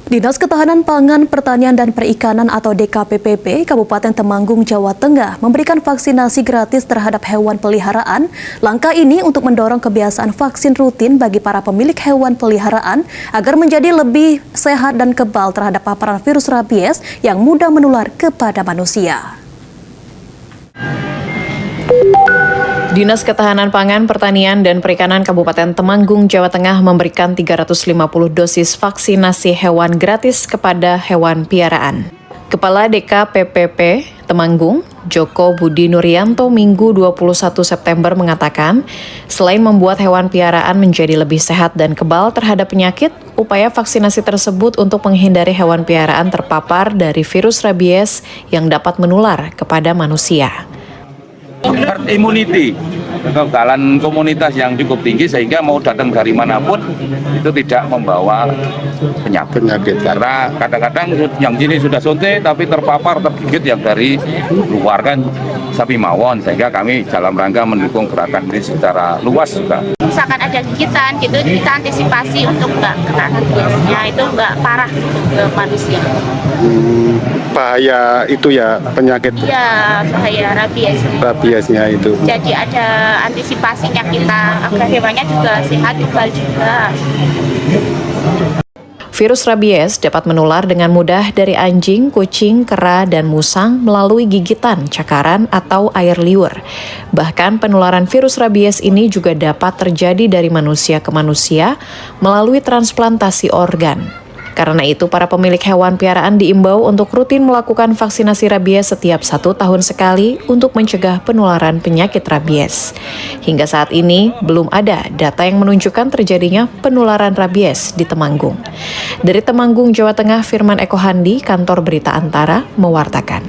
Dinas Ketahanan Pangan, Pertanian dan Perikanan atau DKPPP Kabupaten Temanggung, Jawa Tengah memberikan vaksinasi gratis terhadap hewan peliharaan. Langkah ini untuk mendorong kebiasaan vaksin rutin bagi para pemilik hewan peliharaan agar menjadi lebih sehat dan kebal terhadap paparan virus rabies yang mudah menular kepada manusia. Dinas Ketahanan Pangan, Pertanian dan Perikanan Kabupaten Temanggung, Jawa Tengah memberikan 350 dosis vaksinasi hewan gratis kepada hewan piaraan. Kepala DKPPP Temanggung, Joko Budi Nuryanto, Minggu 21 September mengatakan, selain membuat hewan piaraan menjadi lebih sehat dan kebal terhadap penyakit, upaya vaksinasi tersebut untuk menghindari hewan piaraan terpapar dari virus rabies yang dapat menular kepada manusia. Herd immunity, kekebalan komunitas yang cukup tinggi sehingga mau datang dari manapun itu tidak membawa penyakit. Karena kadang-kadang yang sini sudah suntik tapi tergigit yang dari luar kan sapi mawon, sehingga kami dalam rangka mendukung gerakan ini secara luas juga. Misalkan ada gigitan gitu, kita antisipasi untuk nggak kena rabiesnya, itu nggak parah ke manusia. Bahaya itu ya penyakit. Iya, bahaya Rabiesnya itu. Jadi ada antisipasinya kita agar hewannya juga sehat, kebal juga. Virus rabies dapat menular dengan mudah dari anjing, kucing, kera, dan musang melalui gigitan, cakaran, atau air liur. Bahkan penularan virus rabies ini juga dapat terjadi dari manusia ke manusia melalui transplantasi organ. Karena itu, para pemilik hewan piaraan diimbau untuk rutin melakukan vaksinasi rabies setiap 1 tahun sekali untuk mencegah penularan penyakit rabies. Hingga saat ini, belum ada data yang menunjukkan terjadinya penularan rabies di Temanggung. Dari Temanggung, Jawa Tengah, Firman Eko Handi, Kantor Berita Antara, mewartakan.